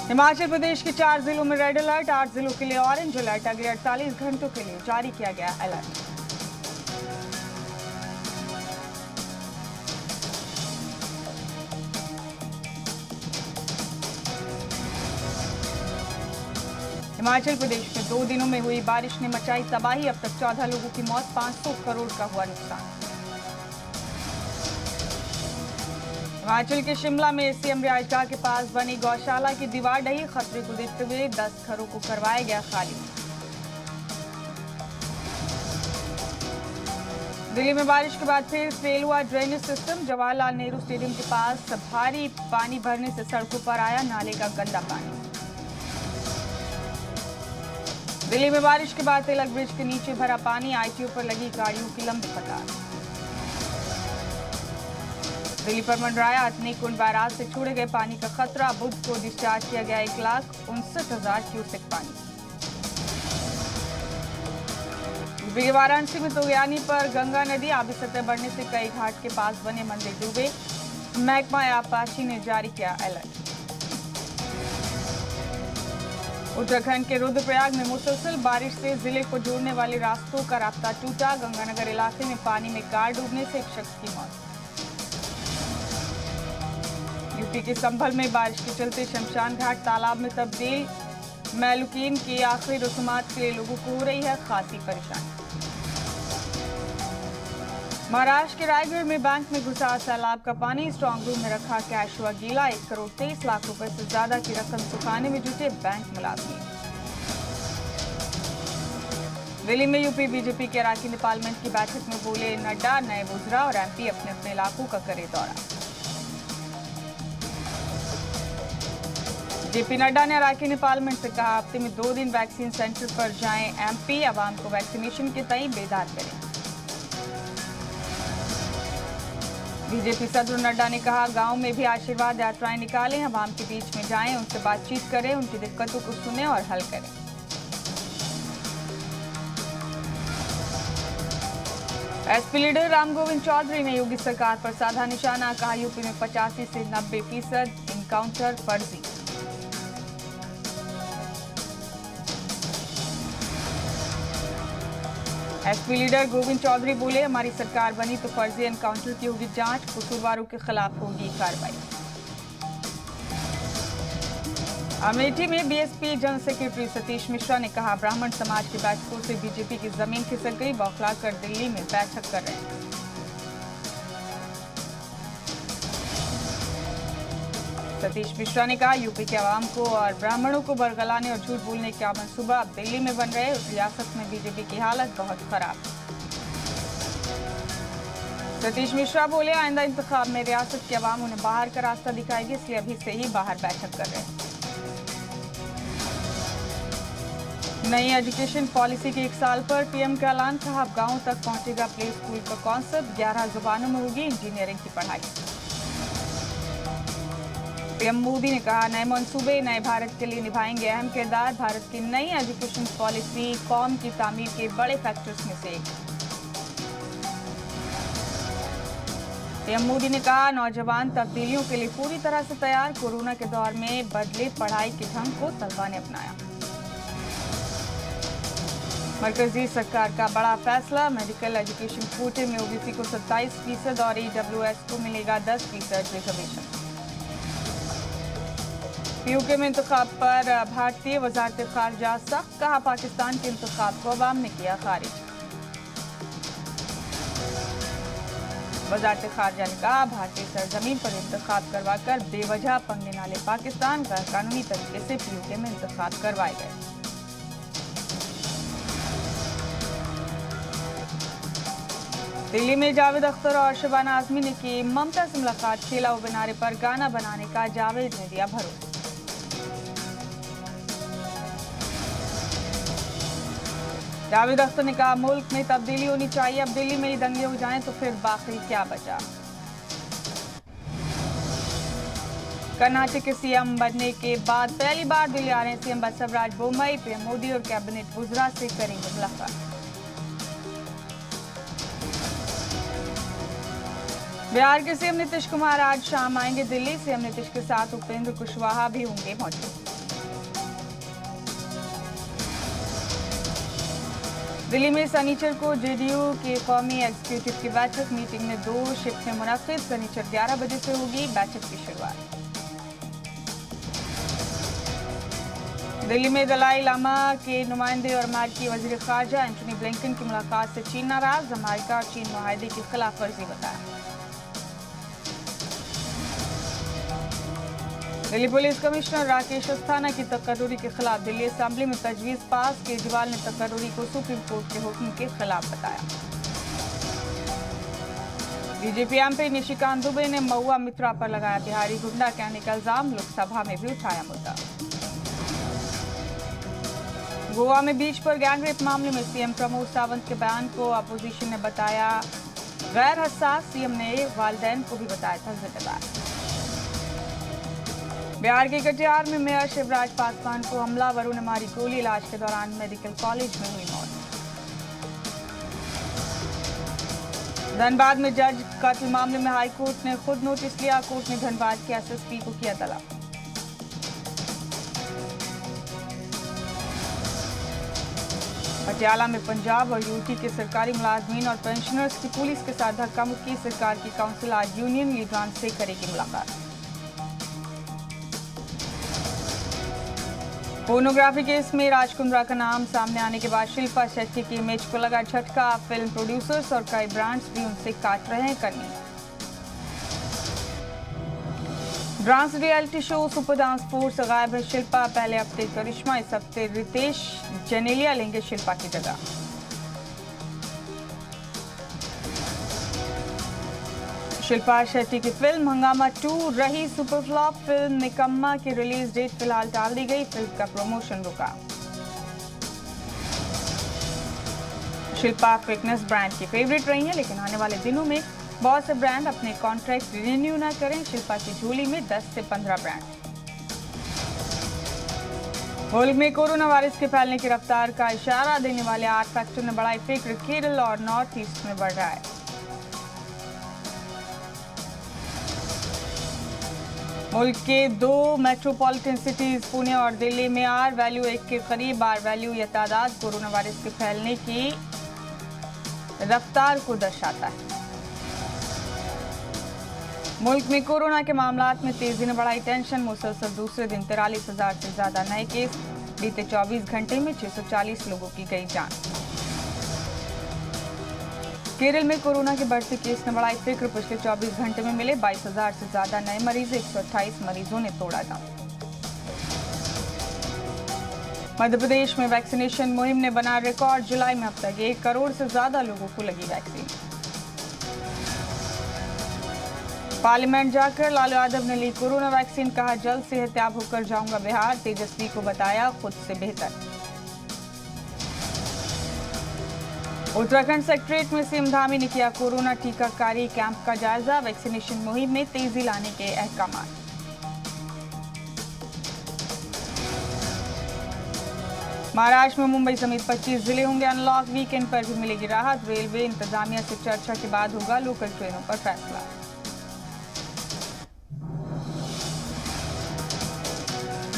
हिमाचल प्रदेश के 4 जिलों में रेड अलर्ट, 8 जिलों के लिए ऑरेंज अलर्ट। अगले 48 घंटों के लिए जारी किया गया अलर्ट। हिमाचल प्रदेश में 2 दिनों में हुई बारिश ने मचाई तबाही। अब तक 14 लोगों की मौत, 500 करोड़ का हुआ नुकसान। हिमाचल के शिमला में सीएम रिहायशगाह के पास बनी गौशाला की दीवार ढही। खतरे को देखते हुए 10 घरों को करवाया गया खाली। दिल्ली में बारिश के बाद फिर फेल हुआ drainage system. Jawaharlal Nehru stadium के पास भारी पानी भरने से सड़कों पर आया नाले का गंदा पानी। दिल्ली में बारिश के बाद तिलक ब्रिज के नीचे भरा पानी। आईटीओ पर लगी गाड़ियों की लंबी कतार। दिल्ली पर मंडराया हथनी कुंड बैराज से छोड़े गए पानी का खतरा। बुध को डिस्चार्ज किया गया 1,59,000 क्यूसेक पानी। यूपी के वाराणसी में तोगयानी पर गंगा नदी आबी सतह बढ़ने से कई घाट के पास बने मंदिर डूबे। महकमा आबपाशी ने जारी किया अलर्ट। उत्तराखंड के रुद्रप्रयाग में मुसलसल बारिश से जिले को जोड़ने वाले रास्तों का रास्ता टूटा। गंगानगर इलाके में पानी में कार डूबने से एक शख्स की मौत। यूपी के संभल में बारिश के चलते शमशान घाट तालाब में तब्दील। मैलुकीन की आखिरी रस्मात के लिए लोगों को हो रही है खासी परेशानी। महाराष्ट्र के रायगढ़ में बैंक में घुसा सैलाब का पानी। स्ट्रांग रूम में रखा कैश हुआ गीला। 1 करोड़ 23 लाख रुपए से ज्यादा की रकम चुकाने में जुटे बैंक मुलाजिम। दिल्ली में यूपी बीजेपी के अराकीन पार्लियामेंट की बैठक में बोले नड्डा, नए वुज़रा और एमपी अपने अपने इलाकों का करे दौरा। जेपी नड्डा ने अराकीन पार्लियामेंट से कहा, हफ्ते में 2 दिन वैक्सीन सेंटर पर जाएं एमपी, आवाम को वैक्सीनेशन के तई बेदार करें। बीजेपी सदर नड्डा ने कहा, गांव में भी आशीर्वाद यात्राएं निकालें, आवाम के बीच में जाएं, उनसे बातचीत करें, उनकी दिक्कतों को सुनें और हल करें। एसपी लीडर राम गोविंद चौधरी ने योगी सरकार पर साधा निशाना। कहा, यूपी में 85 से 90% इनकाउंटर फर्जी। एसपी लीडर गोविंद चौधरी बोले, हमारी सरकार बनी तो फर्जी एनकाउंटर की होगी जांच, कसूरवारों के खिलाफ होगी कार्रवाई। अमेठी में BSP general secretary Satish Mishra ने कहा, ब्राह्मण समाज की बैठकों से बीजेपी की जमीन खिसक गई, बौखलाकर दिल्ली में बैठक कर रहे हैं। सतीश मिश्रा ने कहा, यूपी के आवाम को और ब्राह्मणों को बरगलाने और झूठ बोलने का मंसूबा अब दिल्ली में बन रहे। रियासत में बीजेपी की हालत बहुत खराब। सतीश मिश्रा बोले, आइंदा इंतखाब में रियासत के आवाम उन्हें बाहर का रास्ता दिखाएगी, इसलिए अभी से ही बाहर बैठक कर रहे हैं। नई एजुकेशन पॉलिसी के 1 साल पर पीएम का ऐलान। कहा, अब गाँव तक पहुंचेगा प्ले स्कूल का कॉन्सेप्ट, 11 जुबानों में होगी इंजीनियरिंग की पढ़ाई। पीएम मोदी ने कहा, नए मंसूबे नए भारत के लिए निभाएंगे अहम किरदार। भारत की नई एजुकेशन पॉलिसी कौम की तामीर के बड़े फैक्टर्स में से एक। पीएम मोदी ने कहा, नौजवान तब्दीलियों के लिए पूरी तरह से तैयार। कोरोना के दौर में बदले पढ़ाई के ढंग को तलबा ने अपनाया। मरकजी सरकार का बड़ा फैसला, मेडिकल एजुकेशन कोटे में ओबीसी को 27% और ईडब्ल्यूएस को मिलेगा 10% रिजर्वेशन। पीयूके में इंतखाब पर भारतीय वजारत खारजा सख्त। कहा, पाकिस्तान के इंतखाब को अवाम ने किया खारिज। वजारत खारजा ने कहा, भारतीय सरजमीन पर इंतखाब करवाकर बेवजह पंगे न ले पाकिस्तान का, कानूनी तरीके से पीयूके में इंतखाब करवाए गए। दिल्ली में जावेद अख्तर और शबाना आजमी ने की ममता से मुलाकात। खेला किनारे पर गाना बनाने का जावेद ने दिया भरोसा। जावेद अख्तर ने कहा, मुल्क में तब्दीली होनी चाहिए। अब दिल्ली में ही दंगे हो जाएं तो फिर बाकी क्या बचा। कर्नाटक के सीएम बनने के बाद पहली बार दिल्ली आ रहे सीएम बसवराज बोम्मई। पीएम मोदी और कैबिनेट वुज़रा से करेंगे मुलाकात। बिहार के सीएम नीतीश कुमार आज शाम आएंगे दिल्ली। सीएम नीतीश के साथ उपेंद्र कुशवाहा भी होंगे मौजूद। दिल्ली में शनिचर को जेडीयू के कौमी एग्जीक्यूटिव की बैठक मीटिंग में 2 शिफ्ट में मुनक्किद। शनिचर 11 बजे से होगी बैठक की शुरुआत। दिल्ली में दलाई लामा के नुमाइंदे और अमेरिकी वजीर खारजा एंटनी ब्लिंकन की मुलाकात से चीन नाराज। अमेरिका और चीन मुआहदे की खिलाफ वर्जी बताया। दिल्ली पुलिस कमिश्नर राकेश अस्थाना की तकर्रुरी के खिलाफ दिल्ली असेंबली में तजवीज पास। केजरीवाल ने तकर्रुरी को सुप्रीम कोर्ट के हुक्म के खिलाफ बताया। बीजेपी एमपी निशिकांत दुबे ने महुआ मित्रा पर लगाया बिहारी गुंडा कहने का इल्जाम। लोकसभा में भी उठाया मुद्दा। गोवा में बीच पर गैंगरेप मामले में सीएम प्रमोद सावंत के बयान को अपोजिशन ने बताया गैर हसास। सीएम ने वालिदैन को भी बताया था जिम्मेदार। बिहार के कटिहार में मेयर शिवराज पासवान को हमलावरों ने मारी गोली। इलाज के दौरान मेडिकल कॉलेज में हुई मौत। धनबाद में जज कत्ल मामले में हाईकोर्ट ने खुद नोटिस लिया। कोर्ट ने धनबाद के एसएसपी को किया तलब। पटियाला में पंजाब और यूटी के सरकारी मुलाजमीन और पेंशनर्स की पुलिस के साथ धक्का मुक्की। सरकार की काउंसिल आज यूनियन लीडरान से करेगी मुलाकात। पोर्नोग्राफी केस में राज कुंद्रा का नाम सामने आने के बाद शिल्पा शेट्टी की इमेज को लगा झटका। फिल्म प्रोड्यूसर्स और कई ब्रांड्स भी उनसे काट रहे हैं करनी। Dance reality show super dance 4 से गायब है शिल्पा। पहले हफ्ते करिश्मा, इस हफ्ते रितेश जनेलिया लेंगे शिल्पा की जगह। शिल्पा शेट्टी की फिल्म हंगामा 2 रही सुपर फ्लॉप। फिल्म निकम्मा की रिलीज डेट फिलहाल टाल दी गई। फिल्म का प्रमोशन रुका। शिल्पा फिटनेस ब्रांड की फेवरेट रही है, लेकिन आने वाले दिनों में बहुत से ब्रांड अपने कॉन्ट्रैक्ट रिन्यू न करें। शिल्पा की झोली में 10 से 15 ब्रांड। मुल्क में कोरोना वायरस के फैलने की रफ्तार का इशारा देने वाले 8 फैक्टर ने बढ़ाई फिक्र। केरल और नॉर्थ ईस्ट में बढ़ रहा है। मुल्क के 2 मेट्रोपॉलिटन सिटीज पुणे और दिल्ली में आर वैल्यू 1 के करीब। आर वैल्यू यह तादाद कोरोना वायरस के फैलने की रफ्तार को दर्शाता है। मुल्क में कोरोना के मामलात में तेजी ने बढ़ाई टेंशन। मुसलसल दूसरे दिन 43,000 से ज्यादा नए केस। बीते 24 घंटे में 640 लोगों की गई जान। केरल में कोरोना के बढ़ते केस ने बढ़ाई फिक्र। पिछले 24 घंटे में मिले 22,000 से ज्यादा नए मरीज। 128 मरीजों ने तोड़ा दम। मध्य प्रदेश में वैक्सीनेशन मुहिम ने बना रिकॉर्ड। जुलाई में अब तक 1 करोड़ से ज्यादा लोगों को लगी वैक्सीन। पार्लियामेंट जाकर लालू यादव ने ली कोरोना वैक्सीन। कहा जल्द सेहतयाब होकर जाऊंगा बिहार। तेजस्वी को बताया खुद से बेहतर। उत्तराखंड सेक्रेटरीट में सीएम धामी ने किया कोरोना टीकाकारी कैंप का जायजा। वैक्सीनेशन मुहिम में तेजी लाने के अहकाम। महाराष्ट्र में मुंबई समेत 25 जिले होंगे अनलॉक। वीकेंड पर भी मिलेगी राहत। रेलवे इंतजामिया से चर्चा के बाद होगा लोकल ट्रेनों पर फैसला।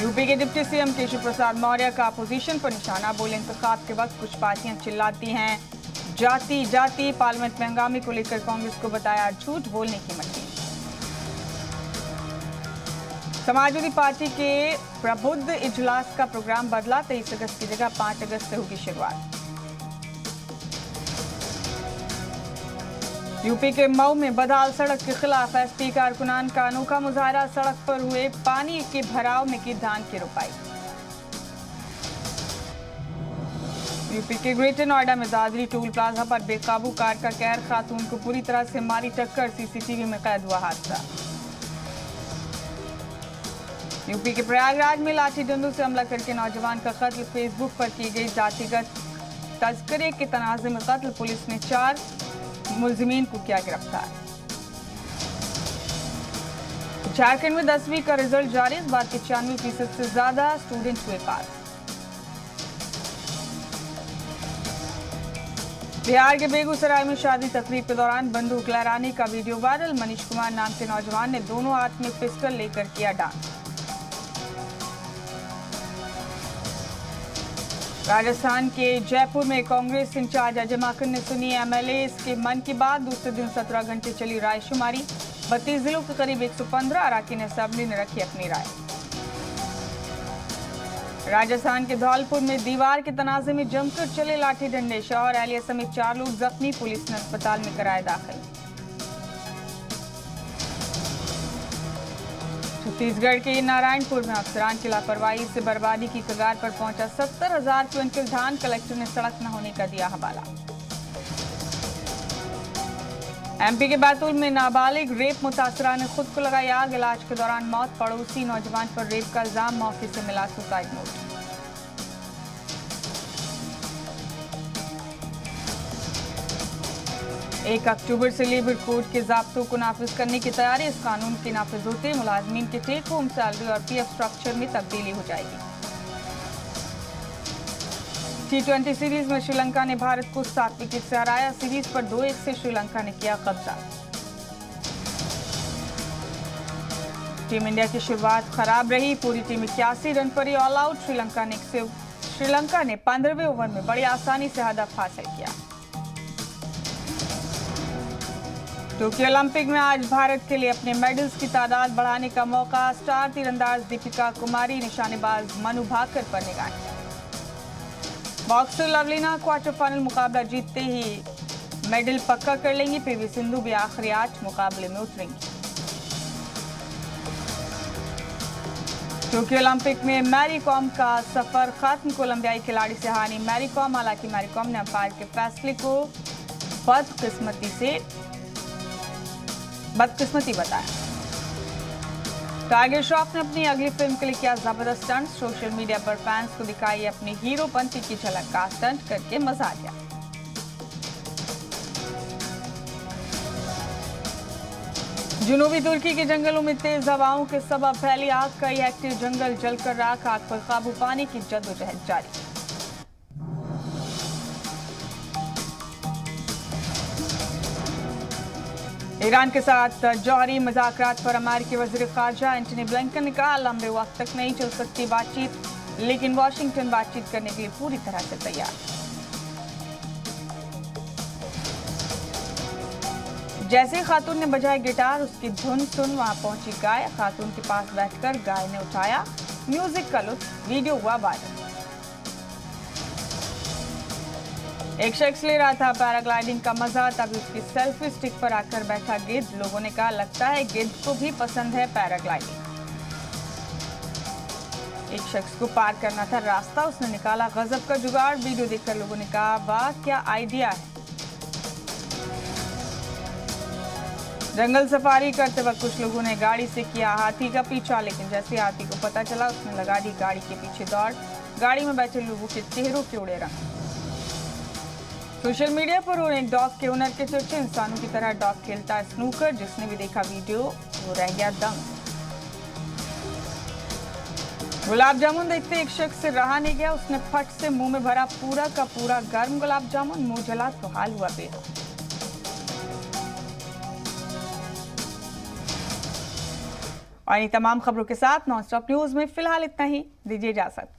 यूपी के डिप्टी सीएम केशव प्रसाद मौर्य का अपोजिशन पर निशाना। बोले इंतखाब के वक्त कुछ पार्टियां चिल्लाती हैं जाति जाति। पार्लियामेंट में हंगामे को लेकर कांग्रेस को बताया झूठ बोलने की मशीन। समाजवादी पार्टी के प्रबुद्ध इजलास का प्रोग्राम बदला। 23 अगस्त की जगह 5 अगस्त से होगी शुरुआत। यूपी के मऊ में बदहाल सड़क के खिलाफ एसपी कारकुनान का अनोखा मुजाहरा। सड़क पर हुए पानी के भराव में की धान की रुपाई। यूपी के ग्रेटर नोएडा में दादरी टोल प्लाजा पर बेकाबू कार का कहर। खातून को पूरी तरह से मारी टक्कर। सीसीटीवी में कैद हुआ हादसा। यूपी के प्रयागराज में लाठी डंडों से हमला करके नौजवान का कत्ल। फेसबुक पर की गई जातिगत तस्करे के तनाजे में कत्ल। पुलिस ने 4 मुलजिमीन को किया गिरफ्तार। झारखंड में 10वीं का रिजल्ट जारी। इस बार 95% से ज्यादा स्टूडेंट हुए पास। बिहार के बेगूसराय में शादी तकरीब के दौरान बंदूक लहराने का वीडियो वायरल। मनीष कुमार नाम के नौजवान ने दोनों हाथ में पिस्टल लेकर किया डांस। राजस्थान के जयपुर में कांग्रेस इंचार्ज अजय माकन ने सुनी एमएलए के मन की बात। दूसरे दिन 17 घंटे चली रायशुमारी। 32 जिलों के करीब 115 अराकीन असेंबली ने रखी अपनी राय। राजस्थान के धौलपुर में दीवार के तनाजे में जमकर चले लाठी डंडे। शौहर एहलिया समेत 4 लोग जख्मी। पुलिस ने अस्पताल में कराया दाखिल। छत्तीसगढ़ के नारायणपुर में अफसरान की लापरवाही से बर्बादी की कगार पर पहुंचा 70,000 क्विंटल धान। कलेक्टर ने सड़क न होने का दिया हवाला। एमपी के बैतूल में नाबालिग रेप मुतासरा ने खुद को लगाई आग। इलाज के दौरान मौत। पड़ोसी नौजवान पर रेप का इल्जाम। मौके से मिला सुसाइड नोट। एक अक्टूबर से लेबर कोड के ज़ाब्तों को नाफिज करने की तैयारी। इस कानून के नाफिज होते मुलाजमीन के टेक होम सैलरी और पीएफ स्ट्रक्चर में तब्दीली हो जाएगी। T20 सीरीज में श्रीलंका ने भारत को 7 विकेट से हराया। सीरीज पर 2-1 से श्रीलंका ने किया कब्जा। टीम इंडिया की शुरुआत खराब रही। पूरी टीम 81 रन पर ही ऑल आउट। श्रीलंका ने 15वें ओवर में बड़ी आसानी से हदफ हासिल किया। टोक्यो ओलंपिक में आज भारत के लिए अपने मेडल्स की तादाद बढ़ाने का मौका। स्टार तीरंदाज दीपिका कुमारी, निशानेबाज मनु भाकर पर निगाहें। बॉक्सर लवलीना क्वार्टर फाइनल मुकाबला जीतते ही मेडल पक्का कर लेंगी। पीवी सिंधु भी आखिरी 8 मुकाबले में उतरेंगी। टोक्यो ओलंपिक में मैरी कॉम का सफर खत्म। कोलंबियाई खिलाड़ी से हारी मैरी कॉम। हालांकि मैरी कॉम ने अंपायर के फैसले को बदकिस्मती बताया। टाइगर श्रॉफ ने अपनी अगली फिल्म के लिए किया जबरदस्त स्टंट। सोशल मीडिया पर फैंस को दिखाई अपनी हीरोपंती की झलक का स्टंट करके मजा आ गया। जुनूबी तुर्की के जंगलों में तेज हवाओं के सबब फैली आग। कई हेक्टेयर जंगल जलकर राख। आग पर काबू पाने की जद्दोजहद जारी। ईरान के साथ जौहरी मुज़ाकरात पर अमेरिकी वज़ीर ख़ारजा एंटनी ब्लिंकन ने कहा, लंबे वक्त तक नहीं चल सकती बातचीत, लेकिन वाशिंगटन बातचीत करने के लिए पूरी तरह से तैयार। जैसे ही खातून ने बजाई गिटार, उसकी धुन सुन वहां पहुंची गाय। खातून के पास बैठकर गाय ने उठाया म्यूजिक का लुत्फ। वीडियो हुआ वायरल। एक शख्स ले रहा था पैराग्लाइडिंग का मजा, तभी उसकी सेल्फी स्टिक पर आकर बैठा गिद्ध। लोगों ने कहा, लगता है गिद्ध को भी पसंद है पैराग्लाइडिंग। एक शख्स को पार करना था रास्ता, उसने निकाला गजब का जुगाड़। वीडियो देखकर लोगों ने कहा, वाह क्या आइडिया है। जंगल सफारी करते वक्त कुछ लोगों ने गाड़ी से किया हाथी का पीछा, लेकिन जैसे हाथी को पता चला, उसने लगा दी गाड़ी के पीछे दौड़। गाड़ी में बैठे लोगों के चेहरों के उड़े रंग। सोशल मीडिया पर एक डॉग के ओनर के चर्चे। इंसानों की तरह डॉग खेलता है स्नूकर। जिसने भी देखा वीडियो वो रह गया दंग। गुलाब जामुन देखते एक शख्स से रहा नहीं गया। उसने फट से मुंह में भरा पूरा का पूरा गर्म गुलाब जामुन। मुंह जला तो हाल हुआ बेहाल। और इन तमाम खबरों के साथ नॉन स्टॉप न्यूज में फिलहाल इतना ही। दीजिए इजाजत।